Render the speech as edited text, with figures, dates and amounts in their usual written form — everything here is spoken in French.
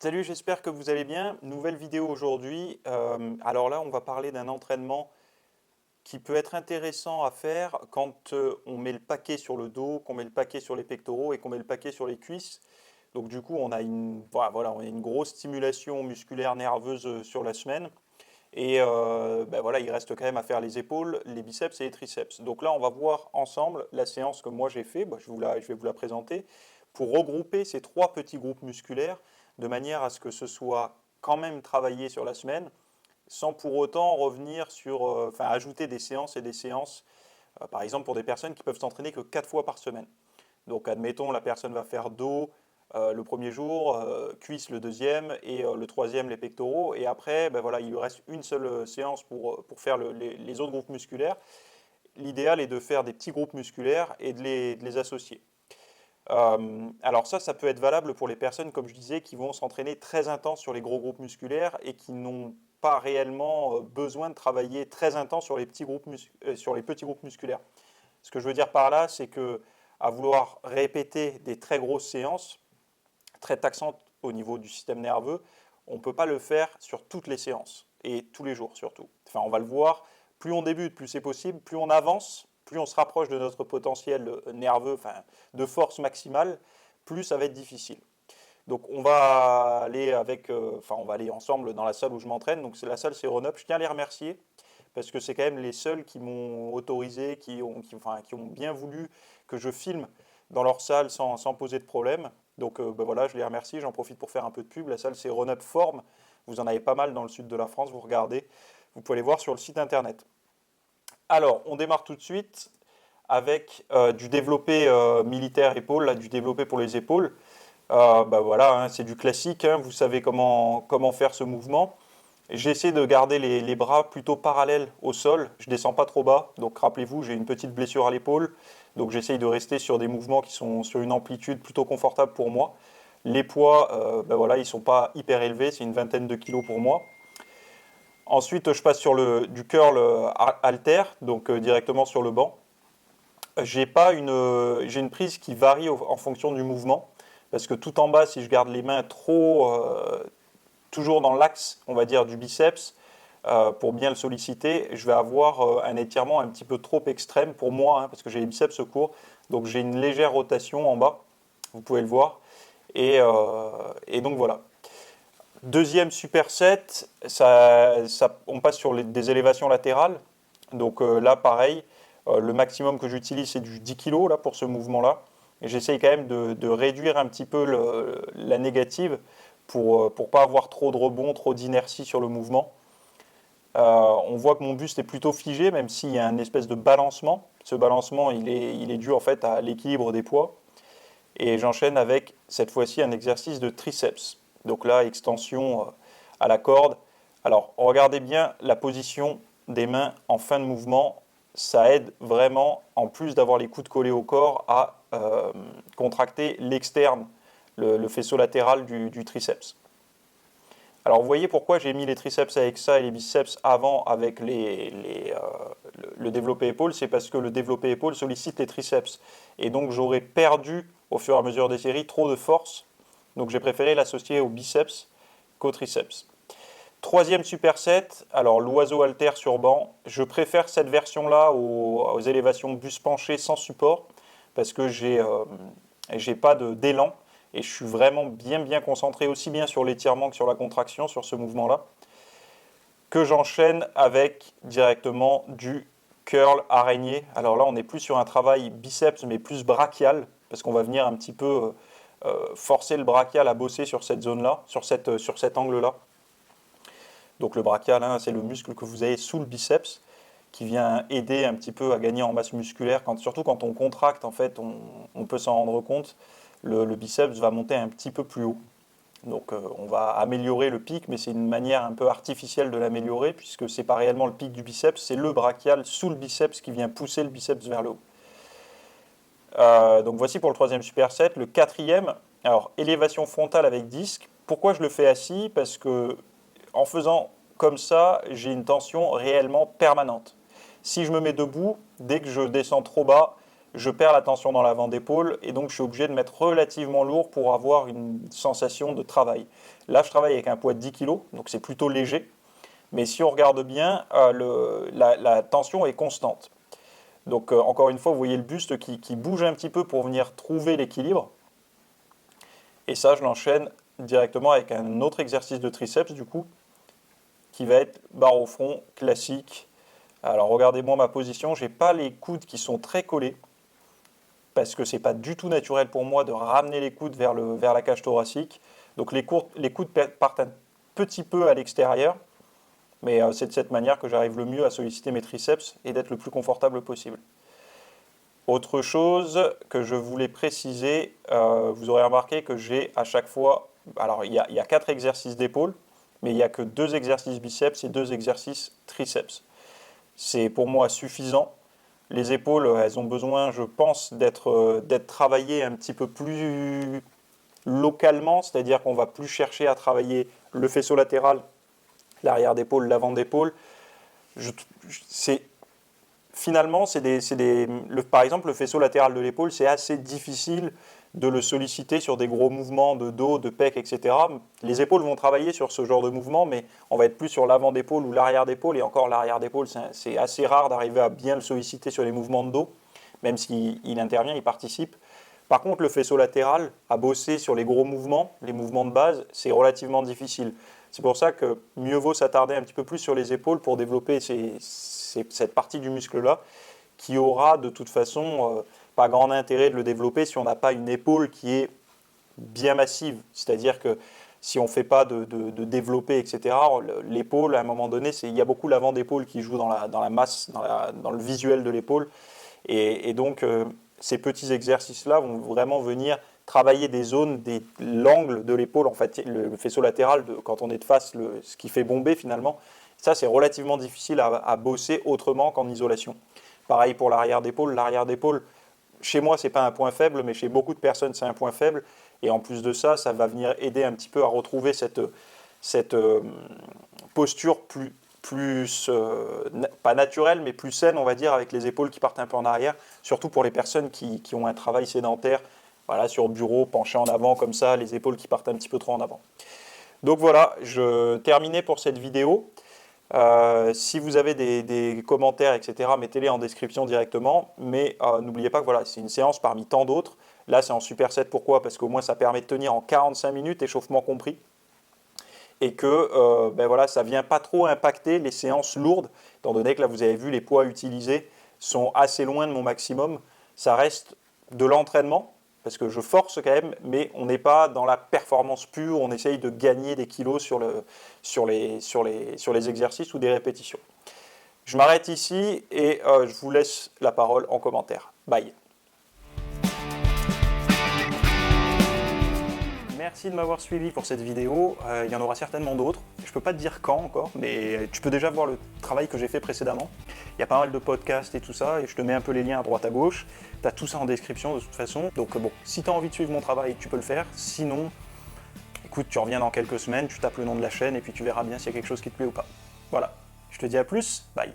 Salut, j'espère que vous allez bien. Nouvelle vidéo aujourd'hui. Alors là, on va parler d'un entraînement qui peut être intéressant à faire quand on met le paquet sur le dos, qu'on met le paquet sur les pectoraux et qu'on met le paquet sur les cuisses. Donc du coup, on a une grosse stimulation musculaire nerveuse sur la semaine. Et voilà, il reste quand même à faire les épaules, les biceps et les triceps. Donc là, on va voir ensemble la séance que moi j'ai fait. Je vais vous la présenter pour regrouper ces trois petits groupes musculaires de manière à ce que ce soit quand même travaillé sur la semaine, sans pour autant revenir ajouter des séances et des séances, par exemple pour des personnes qui peuvent s'entraîner que 4 fois par semaine. Donc admettons, la personne va faire dos le premier jour, cuisse le deuxième et le troisième les pectoraux. Et après, voilà, il lui reste une seule séance pour faire les autres groupes musculaires. L'idéal est de faire des petits groupes musculaires et de les associer. Alors ça peut être valable pour les personnes, comme je disais, qui vont s'entraîner très intense sur les gros groupes musculaires et qui n'ont pas réellement besoin de travailler très intense sur sur les petits groupes musculaires. Ce que je veux dire par là, c'est que à vouloir répéter des très grosses séances, très taxantes au niveau du système nerveux, on ne peut pas le faire sur toutes les séances et tous les jours surtout. Enfin, on va le voir, plus on débute, plus c'est possible, plus on avance, plus on se rapproche de notre potentiel nerveux, de force maximale, plus ça va être difficile. Donc on va aller ensemble dans la salle où je m'entraîne. Donc c'est la salle Céronop. Je tiens à les remercier parce que c'est quand même les seuls qui m'ont autorisé, qui ont bien voulu que je filme dans leur salle sans poser de problème. Donc voilà, je les remercie. J'en profite pour faire un peu de pub. La salle c'est Run Up Form. Vous en avez pas mal dans le sud de la France. Vous regardez. Vous pouvez les voir sur le site internet. Alors, on démarre tout de suite avec du développé militaire épaule, là, du développé pour les épaules. Voilà, hein, c'est du classique, hein, vous savez comment faire ce mouvement. J'essaie de garder les bras plutôt parallèles au sol, je ne descends pas trop bas, donc rappelez-vous, j'ai une petite blessure à l'épaule, donc j'essaie de rester sur des mouvements qui sont sur une amplitude plutôt confortable pour moi. Les poids, voilà, ils ne sont pas hyper élevés, c'est une vingtaine de kilos pour moi. Ensuite, je passe sur du curl halter, donc directement sur le banc. J'ai une prise qui varie en fonction du mouvement, parce que tout en bas, si je garde les mains toujours dans l'axe, on va dire, du biceps, pour bien le solliciter, je vais avoir un étirement un petit peu trop extrême pour moi, hein, parce que j'ai les biceps courts, donc j'ai une légère rotation en bas, vous pouvez le voir, et donc voilà. Deuxième superset, on passe sur des élévations latérales. Donc là, pareil, le maximum que j'utilise, c'est du 10 kg là, pour ce mouvement-là. Et j'essaye quand même de réduire un petit peu la négative pour ne pas avoir trop de rebond, trop d'inertie sur le mouvement. On voit que mon buste est plutôt figé, même s'il y a une espèce de balancement. Ce balancement, il est dû en fait à l'équilibre des poids. Et j'enchaîne avec, cette fois-ci, un exercice de triceps. Donc là, extension à la corde. Alors, regardez bien la position des mains en fin de mouvement. Ça aide vraiment, en plus d'avoir les coudes collés au corps, à contracter l'externe, le faisceau latéral du triceps. Alors, vous voyez pourquoi j'ai mis les triceps avec ça et les biceps avant avec le développé épaule, c'est parce que le développé épaule sollicite les triceps. Et donc, j'aurais perdu, au fur et à mesure des séries, trop de force. Donc, j'ai préféré l'associer au biceps qu'au triceps. Troisième superset, alors l'oiseau haltère sur banc. Je préfère cette version-là aux élévations buste penché sans support parce que j'ai pas d'élan et je suis vraiment bien concentré aussi bien sur l'étirement que sur la contraction sur ce mouvement-là, que j'enchaîne avec directement du curl araignée. Alors là, on n'est plus sur un travail biceps mais plus brachial parce qu'on va venir un petit peu forcer le brachial à bosser sur cette zone-là, sur cet angle-là. Donc le brachial, hein, c'est le muscle que vous avez sous le biceps qui vient aider un petit peu à gagner en masse musculaire. Surtout quand on contracte, en fait, on peut s'en rendre compte. Le biceps va monter un petit peu plus haut. Donc on va améliorer le pic, mais c'est une manière un peu artificielle de l'améliorer, puisque ce n'est pas réellement le pic du biceps, c'est le brachial sous le biceps qui vient pousser le biceps vers le haut. Donc voici pour le troisième superset. Le quatrième, alors élévation frontale avec disque. Pourquoi je le fais assis? Parce que en faisant comme ça, j'ai une tension réellement permanente. Si je me mets debout, dès que je descends trop bas, je perds la tension dans l'avant d'épaule et donc je suis obligé de mettre relativement lourd pour avoir une sensation de travail. Là, je travaille avec un poids de 10 kg, donc c'est plutôt léger. Mais si on regarde bien, la tension est constante. Donc encore une fois, vous voyez le buste qui bouge un petit peu pour venir trouver l'équilibre. Et ça, je l'enchaîne directement avec un autre exercice de triceps, du coup, qui va être barre au front classique. Alors regardez-moi ma position, je n'ai pas les coudes qui sont très collés, parce que ce n'est pas du tout naturel pour moi de ramener les coudes vers la cage thoracique. Donc les coudes partent un petit peu à l'extérieur, mais c'est de cette manière que j'arrive le mieux à solliciter mes triceps et d'être le plus confortable possible. Autre chose que je voulais préciser, vous aurez remarqué que j'ai à chaque fois, alors il y a 4 exercices d'épaule, mais il n'y a que 2 exercices biceps et 2 exercices triceps. C'est pour moi suffisant. Les épaules, elles ont besoin, je pense, d'être travaillées un petit peu plus localement, c'est-à-dire qu'on va plus chercher à travailler le faisceau latéral, l'arrière d'épaule, l'avant d'épaule. Finalement, par exemple, le faisceau latéral de l'épaule, c'est assez difficile de le solliciter sur des gros mouvements de dos, de pec, etc. Les épaules vont travailler sur ce genre de mouvement, mais on va être plus sur l'avant d'épaule ou l'arrière d'épaule. Et encore, l'arrière d'épaule, c'est assez rare d'arriver à bien le solliciter sur les mouvements de dos, même s'il intervient, il participe. Par contre, le faisceau latéral, à bosser sur les gros mouvements, les mouvements de base, c'est relativement difficile. C'est pour ça que mieux vaut s'attarder un petit peu plus sur les épaules pour développer cette partie du muscle-là, qui aura de toute façon pas grand intérêt de le développer si on n'a pas une épaule qui est bien massive. C'est-à-dire que si on ne fait pas de développer, etc., l'épaule, à un moment donné, il y a beaucoup l'avant d'épaule qui joue dans la masse, dans le visuel de l'épaule. Et donc, ces petits exercices-là vont vraiment venir travailler des zones, l'angle de l'épaule, en fait, le faisceau latéral, quand on est de face, ce qui fait bomber finalement. Ça, c'est relativement difficile à bosser autrement qu'en isolation. Pareil pour l'arrière d'épaule. L'arrière d'épaule, chez moi, ce n'est pas un point faible, mais chez beaucoup de personnes, c'est un point faible. Et en plus de ça, ça va venir aider un petit peu à retrouver cette posture pas naturelle, mais plus saine, on va dire, avec les épaules qui partent un peu en arrière, surtout pour les personnes qui ont un travail sédentaire, voilà, sur bureau, penché en avant, comme ça, les épaules qui partent un petit peu trop en avant. Donc voilà, je terminais pour cette vidéo. Si vous avez des commentaires, etc., mettez-les en description directement. Mais n'oubliez pas que voilà, c'est une séance parmi tant d'autres. Là, c'est en superset. Pourquoi ? Parce qu'au moins, ça permet de tenir en 45 minutes, échauffement compris. Et que voilà, ça ne vient pas trop impacter les séances lourdes, étant donné que là, vous avez vu, les poids utilisés sont assez loin de mon maximum. Ça reste de l'entraînement, parce que je force quand même, mais on n'est pas dans la performance pure, on essaye de gagner des kilos sur les exercices ou des répétitions. Je m'arrête ici et je vous laisse la parole en commentaire. Bye. Merci de m'avoir suivi pour cette vidéo. Il y en aura certainement d'autres. Je ne peux pas te dire quand encore, mais tu peux déjà voir le travail que j'ai fait précédemment. Il y a pas mal de podcasts et tout ça, et je te mets un peu les liens à droite à gauche. Tu as tout ça en description de toute façon. Donc bon, si tu as envie de suivre mon travail, tu peux le faire. Sinon, écoute, tu reviens dans quelques semaines, tu tapes le nom de la chaîne et puis tu verras bien s'il y a quelque chose qui te plaît ou pas. Voilà, je te dis à plus, bye.